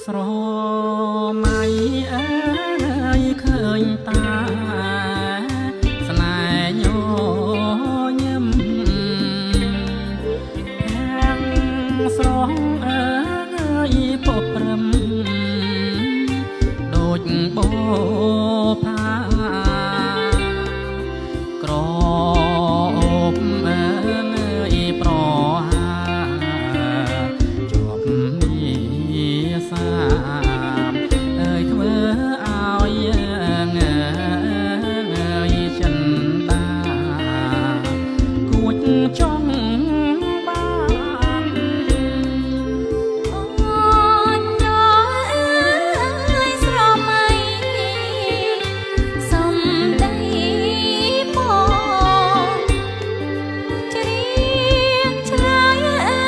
ស្រមៃអើយឃើញតាស្នេហ៍ញញឹមទាំងស្រងអើយពព្រឹមដូចបោផាក្រអូបអើយប្រហាជាប់មានសាអើយធ្វើឲ្យងើយចិនតាគួចចង់បានអូនដល់អើយស្រមៃសំដីមកច្រៀងឆ្លើយអើ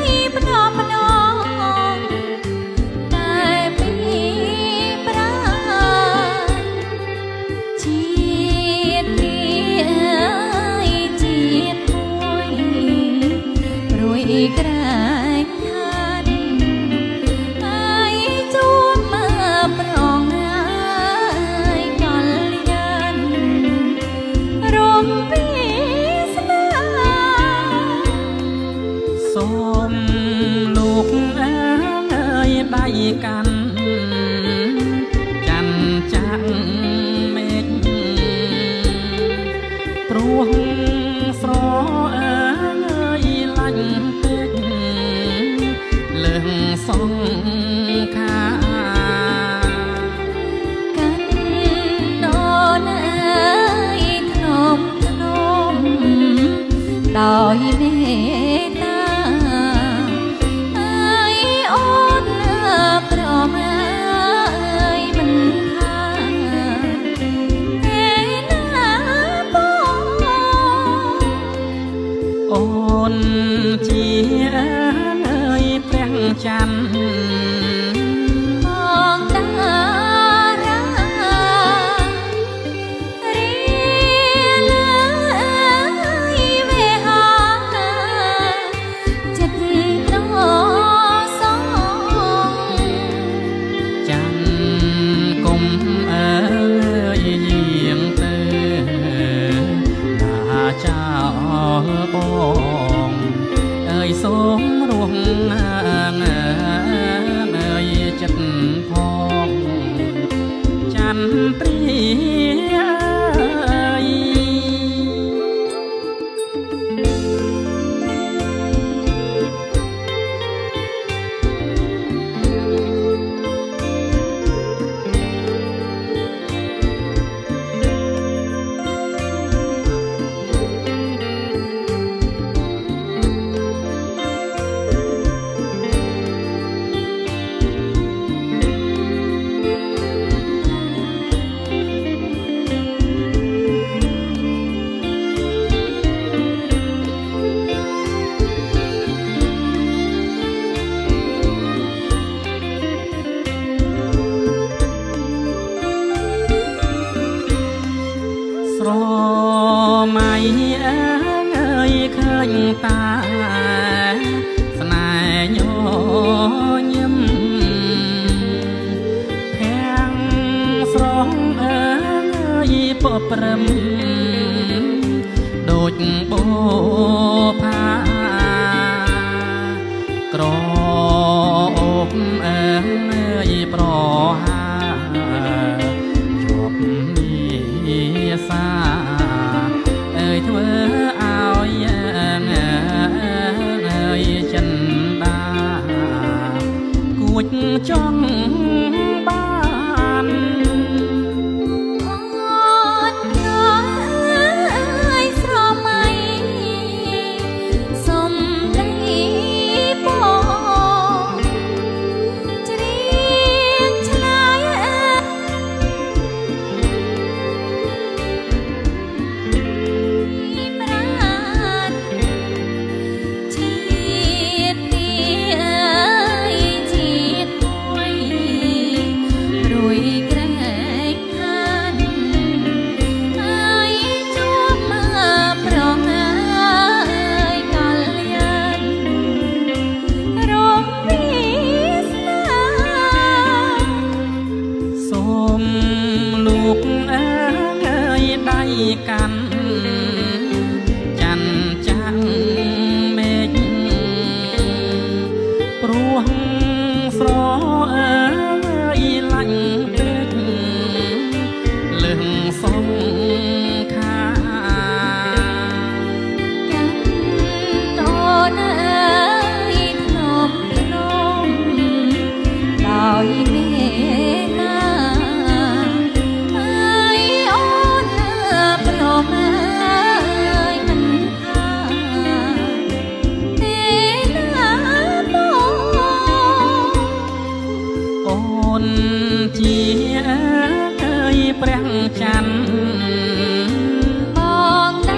យផ្ដោផ្ដោតែពីប្រាជាតិនេះអើយជាតិមួយព្រួយក្រែងខានហើយជួបមើប្រងហើយកលយានរំពីស្នាសូមលោកអើយដៃកាន់ចាំចាក់មេឃព្រោះស្រអើយលាញ់ពេកលើងសងខាកាន់ដូនអើយធ្នមធ្នមដោយមេត្តាហើយអូនប្រមាយមិនខាទេណាបងអូនជាអើយព្រះច័ន្ទផងតារារៀលអើយវេហាចិត្តត្រសងច័ន្ទគុំអើយយាងទៅណាចោលបងអើយសូមរស់អើយចិត្តផងច័ន្ទព្រាអើយស្រមៃអើយឃើញតាស្នេហ៍ញញឹមទាំងស្រងអើយពព្រឹមដូចបោផាក្រអូបអើយប្រហាជាប់មានសាអើយធ្វើឲ្យចិនតាគួចចង់បានអូនដល់អើយស្រមៃសំដីបងច្រៀងឆ្លើយអើយប្រាជាតិនេះអើយជាតិមួយ កាន់ច័ន្ទចាំងមេឃព្រោះស្រអើយលាញ់ពេកលឹងសងខាកាន់តនអើយខ្ញុំខ្ញុំដោយមេណាអើយអូនប្រមាយមិនថាទេណាបងអូនជាអើយព្រះច័ន្ទបងតា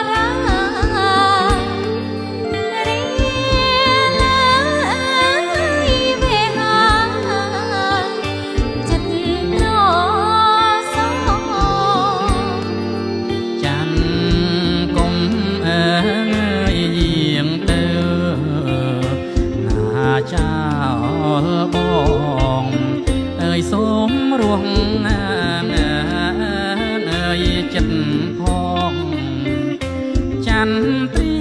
រារៀនវេហាចិត្តណសច័ន្ទកុំអើយយាងទៅណាចោលបងអើយសូមរស់អើយចិត្តផងច័ន្ទព្រា